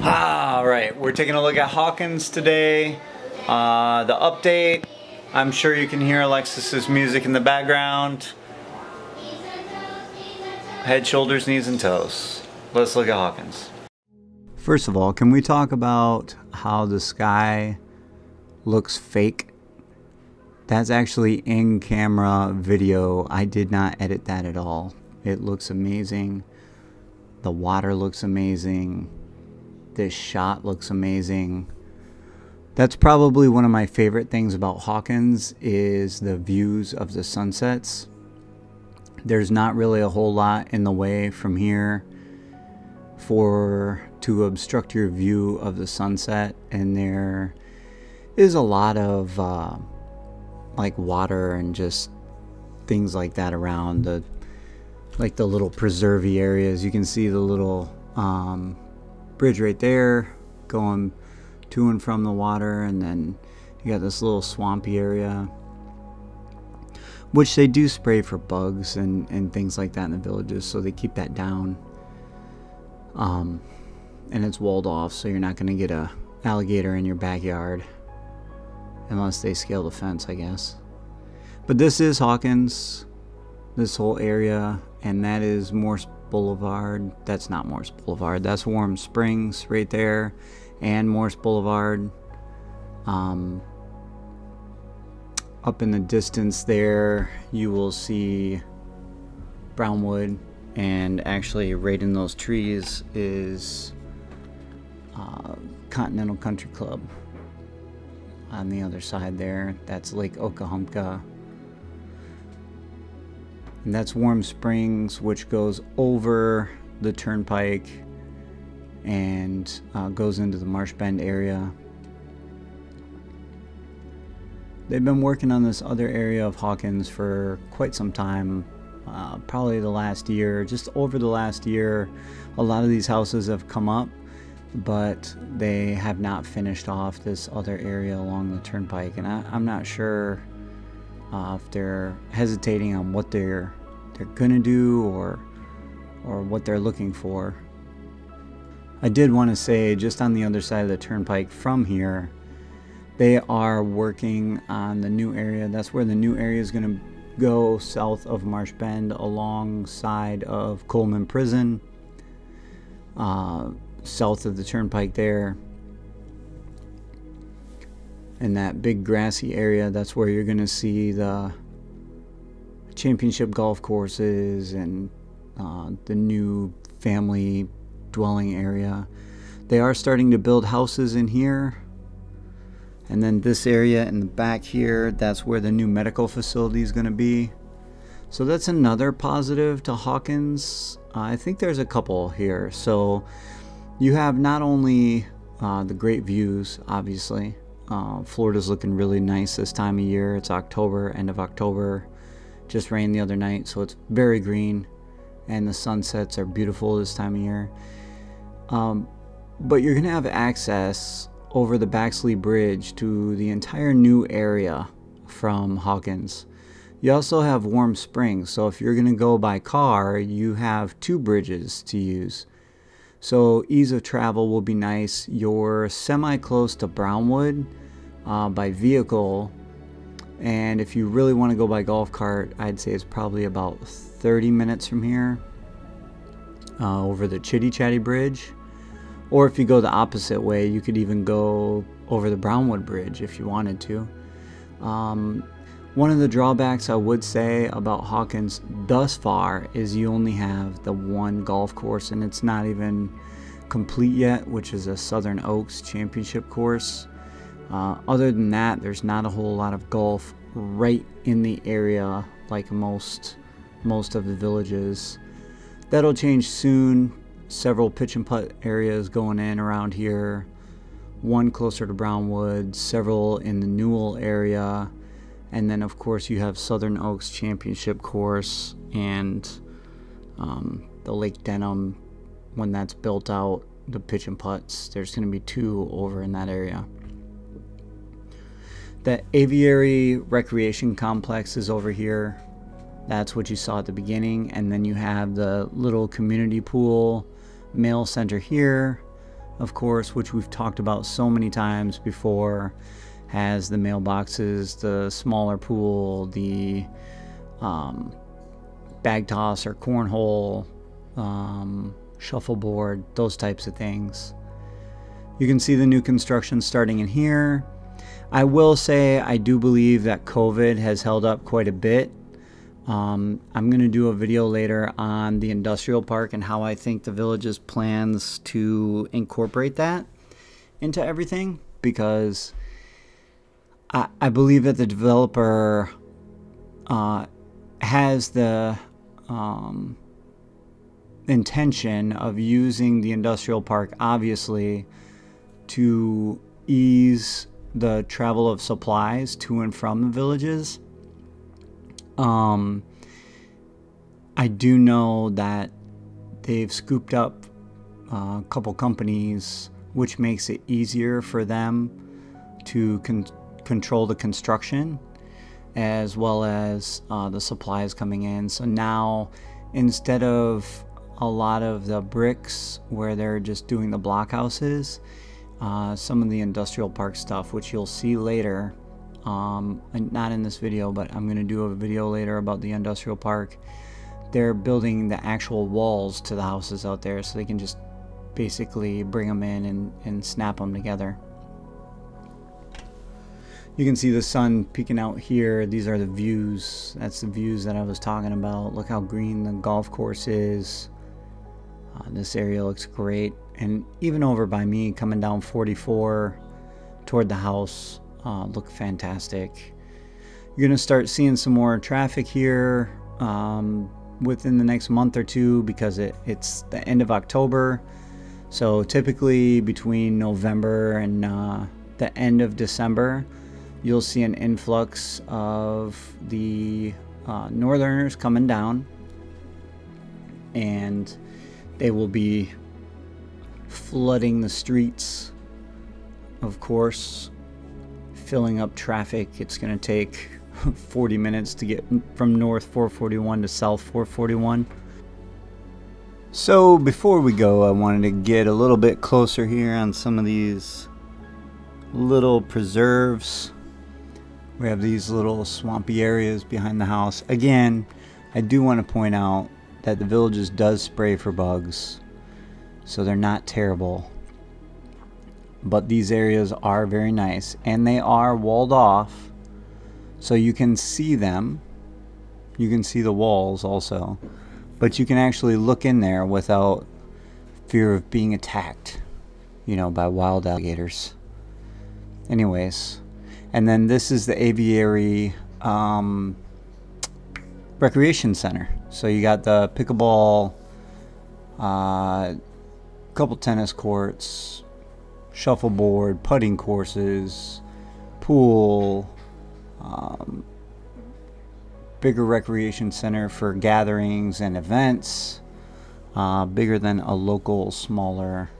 All right, we're taking a look at Hawkins today. The update. I'm sure you can hear Alexis's music in the background. Head, shoulders, knees, and toes. Let's look at Hawkins. First of all, can we talk about how the sky looks fake? That's actually in-camera video. I did not edit that at all. It looks amazing. The water looks amazing. This shot looks amazing. That's probably one of my favorite things about Hawkins is the views of the sunsets. There's not really a whole lot in the way from here to obstruct your view of the sunset, and there is a lot of like water and just things like that around the little preservey areas. You can see the little bridge right there going to and from the water, and then you got this little swampy area, which they do spray for bugs and things like that in the villages, so they keep that down. And it's walled off, so you're not going to get a alligator in your backyard unless they scale the fence, I guess. But this is Hawkins, this whole area, and that is Morse Boulevard. That's not Morse Boulevard, that's Warm Springs right there, and Morse Boulevard. Up in the distance there you will see Brownwood, and actually right in those trees is Continental Country Club. On the other side there, that's Lake Okahumpka. And that's Warm Springs, which goes over the turnpike and goes into the Marsh Bend area. They've been working on this other area of Hawkins for quite some time, probably the last year. Just over the last year, a lot of these houses have come up, but they have not finished off this other area along the turnpike, and I'm not sure if they're hesitating on what they're gonna do or what they're looking for. I did want to say, just on the other side of the turnpike from here, they are working on the new area. That's where the new area is gonna go, south of Marsh Bend, alongside of Coleman Prison, south of the turnpike there. In that big grassy area, that's where you're gonna see the championship golf courses and the new family dwelling area. They are starting to build houses in here, and then this area in the back here, that's where the new medical facility is going to be. So that's another positive to Hawkins. I think there's a couple here. So you have not only the great views, obviously. Florida's looking really nice this time of year. It's October, end of October. Just rained the other night, so it's very green, and the sunsets are beautiful this time of year. But you're gonna have access over the Baxley Bridge to the entire new area from Hawkins. You also have Warm Springs, so if you're gonna go by car, you have two bridges to use. So ease of travel will be nice. You're semi-close to Brownwood by vehicle, and if you really want to go by golf cart, I'd say it's probably about 30 minutes from here over the Chitty Chatty Bridge. Or if you go the opposite way, you could even go over the Brownwood Bridge if you wanted to. One of the drawbacks I would say about Hawkins thus far is you only have the one golf course, and it's not even complete yet, which is a Southern Oaks Championship course. Other than that, there's not a whole lot of golf right in the area like most of the villages. That'll change soon. Several pitch and putt areas going in around here, one closer to Brownwood, several in the Newell area, and then of course you have Southern Oaks Championship course and the Lake Denham. When that's built out, the pitch and putts, there's going to be two over in that area. The Aviary Recreation Complex is over here. That's what you saw at the beginning, and then you have the little community pool mail center here, of course, which we've talked about so many times before, has the mailboxes, the smaller pool, the bag toss or cornhole, shuffleboard, those types of things. You can see the new construction starting in here. I will say I do believe that COVID has held up quite a bit. I'm going to do a video later on the industrial park and how I think the village's plans to incorporate that into everything, because I believe that the developer has the intention of using the industrial park, obviously, to ease the travel of supplies to and from the villages. I do know that they've scooped up a couple companies, which makes it easier for them to control the construction as well as the supplies coming in. So now, instead of a lot of the bricks where they're just doing the blockhouses, some of the industrial park stuff, which you'll see later, and not in this video, but I'm going to do a video later about the industrial park. They're building the actual walls to the houses out there, so they can just basically bring them in and snap them together. You can see the sun peeking out here. These are the views. That's the views that I was talking about. Look how green the golf course is. This area looks great. And even over by me, coming down 44 toward the house, look fantastic. You're going to start seeing some more traffic here within the next month or two, because it's the end of October. So typically between November and the end of December, you'll see an influx of the northerners coming down, and they will be flooding the streets, of course, filling up traffic. It's going to take 40 minutes to get from north 441 to south 441. So before we go, I wanted to get a little bit closer here on some of these little preserves. We have these little swampy areas behind the house. Again, I do want to point out that the Villages does spray for bugs, so they're not terrible. But these areas are very nice, and they are walled off, so you can see them. You can see the walls also, but you can actually look in there without fear of being attacked, you know, by wild alligators. Anyways, and then this is the aviary recreation center. So you got the pickleball, couple tennis courts, shuffleboard, putting courses, pool, bigger recreation center for gatherings and events, bigger than a local smaller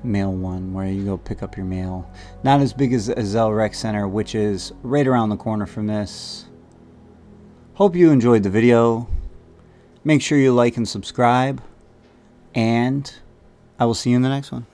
mail one where you go pick up your mail. Not as big as Zell Rec Center, which is right around the corner from this. Hope you enjoyed the video. Make sure you like and subscribe, and I will see you in the next one.